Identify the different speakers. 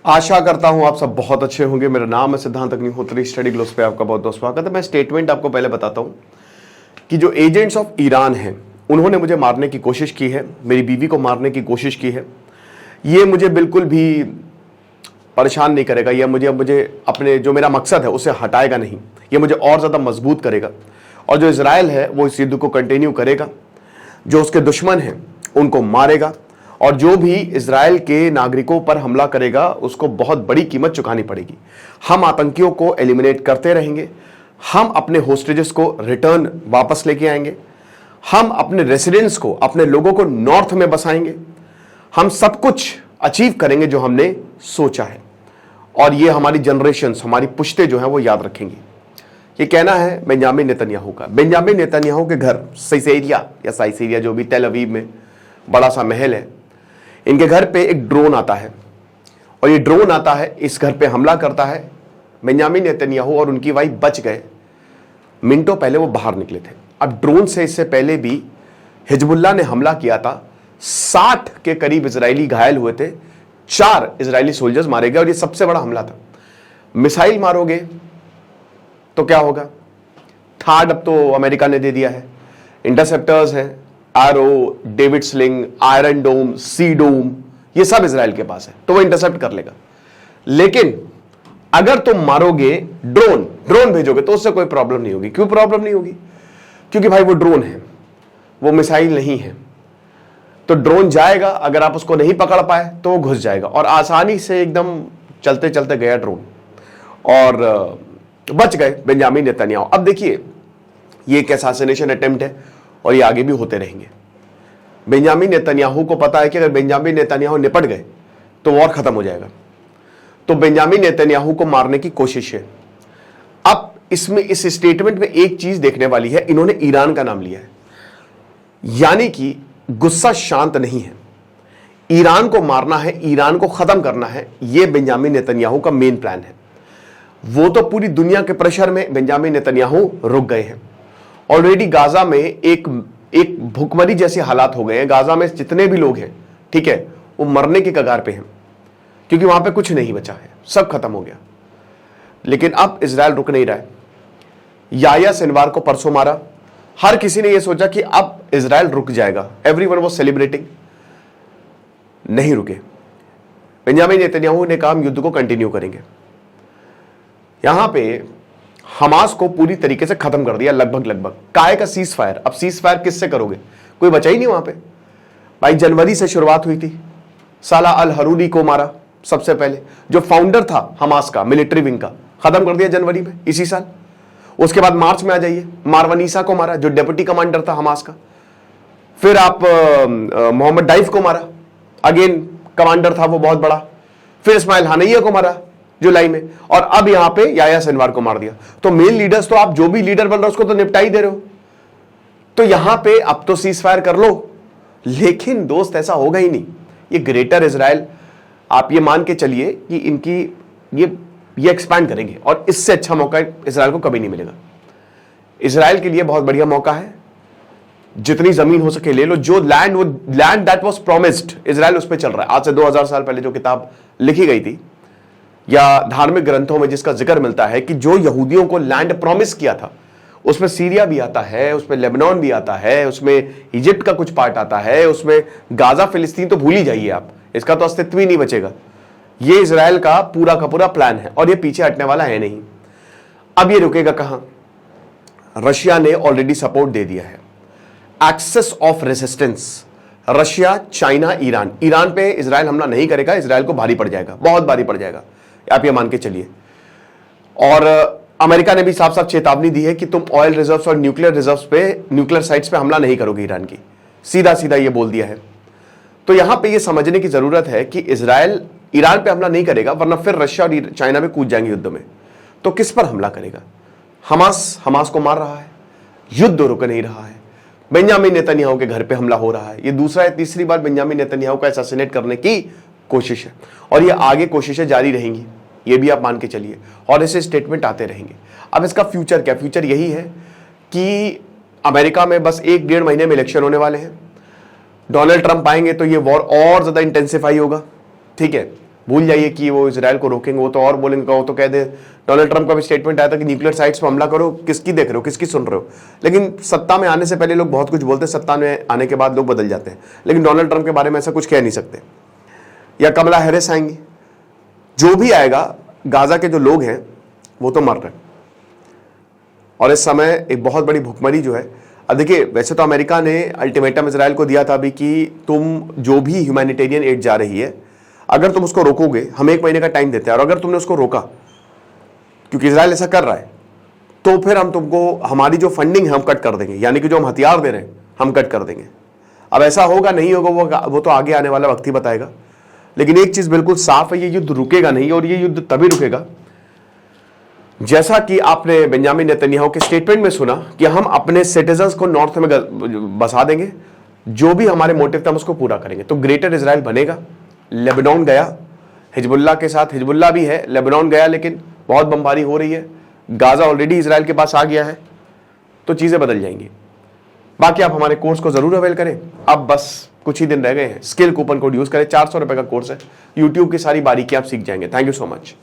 Speaker 1: आशा करता हूं आप सब बहुत अच्छे होंगे। मेरा नाम है सिद्धांत अग्निहोत्री। स्टडी ग्लोस पे आपका बहुत बहुत स्वागत है। मैं स्टेटमेंट आपको पहले बताता हूं कि जो एजेंट्स ऑफ ईरान हैं उन्होंने मुझे मारने की कोशिश की है, मेरी बीवी को मारने की कोशिश की है। ये मुझे बिल्कुल भी परेशान नहीं करेगा, यह मुझे अपने जो मेरा मकसद है उसे हटाएगा नहीं। ये मुझे और ज़्यादा मजबूत करेगा और जो इजराइल है वो इस युद्ध को कंटिन्यू करेगा, जो उसके दुश्मन हैं उनको मारेगा और जो भी इजराइल के नागरिकों पर हमला करेगा उसको बहुत बड़ी कीमत चुकानी पड़ेगी। हम आतंकियों को एलिमिनेट करते रहेंगे, हम अपने होस्टेजेस को रिटर्न वापस लेके आएंगे, हम अपने रेसिडेंट्स को, अपने लोगों को नॉर्थ में बसाएंगे, हम सब कुछ अचीव करेंगे जो हमने सोचा है और ये हमारी जनरेशन्स, हमारी पुश्ते जो हैं वो याद रखेंगी। ये कहना है बेंजामिन नेतन्याहू का। बेंजामिन नेतन्याहू के घर साइसेरिया जो भी तेल अवीव में बड़ा सा महल है, इनके घर पे एक ड्रोन आता है और ये ड्रोन आता है, इस घर पे हमला करता है। बेंजामिन नेतन्याहू और उनकी वाइफ बच गए, मिनटों पहले वो बाहर निकले थे। अब ड्रोन से इससे पहले भी हिजबुल्लाह ने हमला किया था, 60 के करीब इजरायली घायल हुए थे, 4 इजरायली सोल्जर्स मारे गए और ये सबसे बड़ा हमला था। मिसाइल मारोगे तो क्या होगा? थर्ड अब तो अमेरिका ने दे दिया है, इंटरसेप्टर्स हैं, एरो, डेविड स्लिंग, आयरन डोम, सी डोम, ये सब इजराइल के पास है तो वो इंटरसेप्ट कर लेगा। लेकिन अगर तुम मारोगे ड्रोन भेजोगे तो उससे कोई प्रॉब्लम नहीं होगी। क्यों प्रॉब्लम नहीं होगी? क्योंकि भाई वो ड्रोन है, वो मिसाइल नहीं है। तो ड्रोन जाएगा, अगर आप उसको नहीं पकड़ पाए तो वो घुस जाएगा और आसानी से एकदम चलते चलते गया ड्रोन और बच गए बेंजामिन नेतन्याहू। अब देखिए, ये एक असैसिनेशन अटेम्प्ट है और ये आगे भी होते रहेंगे। बेंजामिन नेतन्याहू को पता है कि अगर बेंजामिन नेतन्याहू निपट गए तो वॉर खत्म हो जाएगा, तो बेंजामिन नेतन्याहू को मारने की कोशिश है। अब इसमें, इस स्टेटमेंट में एक चीज देखने वाली है, इन्होंने ईरान का नाम लिया है, यानी कि गुस्सा शांत नहीं है। ईरान को मारना है, ईरान को खत्म करना है, यह बेंजामिन नेतन्याहू का मेन प्लान है। वो तो पूरी दुनिया के प्रेशर में बेंजामिन नेतन्याहू रुक गए हैं। ऑलरेडी गाजा में एक भूखमरी जैसे हालात हो गए हैं। गाजा में जितने भी लोग हैं, ठीक है, वो मरने की कगार पे हैं क्योंकि वहां पे कुछ नहीं बचा है, सब खत्म हो गया। लेकिन अब इजराइल रुक नहीं रहा है। याह्या सिनवार को परसों मारा, हर किसी ने यह सोचा कि अब इजराइल रुक जाएगा, एवरीवन वाज सेलिब्रेटिंग, नहीं रुके। बेंजामिन नेतन्याहू ने कहा हम युद्ध को कंटिन्यू करेंगे। यहां पे हमास को पूरी तरीके से खत्म कर दिया, लगभग काय का सीज फायर। अब सीज फायर किससे करोगे? कोई बचा ही नहीं वहां पे। भाई जनवरी से शुरुआत हुई थी, साला अल हरूरी को मारा सबसे पहले, जो फाउंडर था हमास का, मिलिट्री विंग का, खत्म कर दिया जनवरी में इसी साल। उसके बाद मार्च में आ जाइए, मारवानीसा को मारा जो डेप्यूटी कमांडर था हमास का। फिर आप मोहम्मद डाइफ को मारा, अगेन कमांडर था वो बहुत बड़ा। फिर इस्माइल हानिया को मारा जुलाई में, और अब यहां पे याह्या सिनवार को मार दिया। तो मेन लीडर्स तो आप जो भी लीडर बन रहे हो उसको तो निपटा ही दे रहे हो। तो यहां पे अब तो सीज फायर कर लो, लेकिन दोस्त ऐसा होगा ही नहीं। ये ग्रेटर इजराइल, आप ये मान के चलिए कि इनकी ये एक्सपैंड करेंगे और इससे अच्छा मौका इजराइल को कभी नहीं मिलेगा। इजराइल के लिए बहुत बढ़िया मौका है, जितनी जमीन हो सके ले लो। जो land that was promised, Israel उस पर चल रहा है। आज से 2000 साल पहले जो किताब लिखी गई थी या धार्मिक ग्रंथों में जिसका जिक्र मिलता है कि जो यहूदियों को लैंड प्रॉमिस किया था, उसमें सीरिया भी आता है, उसमें लेबनान भी आता है, उसमें इजिप्ट का कुछ पार्ट आता है, उसमें गाजा फिलिस्तीन तो भूल ही जाइए आप, इसका तो अस्तित्व ही नहीं बचेगा। ये इजराइल का पूरा प्लान है और ये पीछे हटने वाला है नहीं। अब ये रुकेगा कहां? रशिया ने ऑलरेडी सपोर्ट दे दिया है। Axis of resistance, Russia, China, Iran पे इजराइल हमला नहीं करेगा, इजराइल को भारी पड़ जाएगा, बहुत भारी पड़ जाएगा, आप ये मान के चलिए। और अमेरिका ने भी साफ साफ चेतावनी दी है कि तुम ऑयल रिजर्व्स और न्यूक्लियर रिजर्व्स पे, न्यूक्लियर साइट्स पे हमला नहीं करोगे ईरान की, सीधा सीधा ये बोल दिया है। तो यहां पे ये समझने की जरूरत है कि इजराइल ईरान पे हमला नहीं करेगा, वरना फिर रशिया और चाइना में कूद जाएंगे युद्ध में। तो किस पर हमला करेगा? हमास को मार रहा है, युद्ध रुक नहीं रहा है, बेंजामिन नेतन्याहू के घर पे हमला हो रहा है। ये दूसरा या तीसरी बार बेंजामिन नेतन्याहू का असैसिनेट करने की कोशिश है और ये आगे कोशिशें जारी रहेंगी, ये भी आप मान के चलिए, और ऐसे स्टेटमेंट आते रहेंगे। अब इसका फ्यूचर क्या? फ्यूचर यही है कि अमेरिका में बस 1-1.5 महीने में इलेक्शन होने वाले हैं। डोनाल्ड ट्रंप आएंगे तो ये वॉर और ज्यादा इंटेंसिफाई होगा, ठीक है। भूल जाइए कि वो इजराइल को रोकेंगे, वो तो और बोलेंगे, वो तो कह दे। डोनाल्ड ट्रंप का भी स्टेटमेंट आया था कि न्यूक्लियर साइट्स पर हमला करो, किसकी देख रहे हो, किसकी सुन रहे हो। लेकिन सत्ता में आने से पहले लोग बहुत कुछ बोलते हैं, सत्ता में आने के बाद लोग बदल जाते हैं। लेकिन डोनाल्ड ट्रंप के बारे में ऐसा कुछ कह नहीं सकते। या कमला हैरिस आएंगी, जो भी आएगा, गाजा के जो लोग हैं वो तो मर रहे हैं। और इस समय एक बहुत बड़ी भुखमरी जो है, अब देखिए, वैसे तो अमेरिका ने अल्टीमेटम इजराइल को दिया था अभी कि तुम जो भी ह्यूमैनिटेरियन एड जा रही है, अगर तुम उसको रोकोगे, हम 1 महीने का टाइम देते हैं, और अगर तुमने उसको रोका, क्योंकि इजराइल ऐसा कर रहा है, तो फिर हम तुमको हमारी जो फंडिंग है हम कट कर देंगे, यानी कि जो हम हथियार दे रहे हैं हम कट कर देंगे। अब ऐसा होगा नहीं होगा वो तो आगे आने वाला वक्त ही बताएगा। लेकिन एक चीज बिल्कुल साफ है, ये युद्ध रुकेगा नहीं, और ये युद्ध तभी रुकेगा जैसा कि आपने बेंजामिन नेतन्याहू के स्टेटमेंट में सुना कि हम अपने सिटीजन्स को नॉर्थ में बसा देंगे, जो भी हमारे मोटिव था हम उसको पूरा करेंगे। तो ग्रेटर इजराइल बनेगा। लेबनान गया हिजबुल्लाह के साथ, हिजबुल्लाह भी है, लेबनान गया, लेकिन बहुत बमबारी हो रही है। गाजा ऑलरेडी इजराइल के पास आ गया है, तो चीजें बदल जाएंगी। बाकी आप हमारे कोर्स को जरूर अवेल करें। अब बस कुछ ही दिन रह गए हैं। स्किल कूपन कोड यूज करें, 400 रुपए का कोर्स है, यूट्यूब की सारी बारीकियां आप सीख जाएंगे। Thank you so much.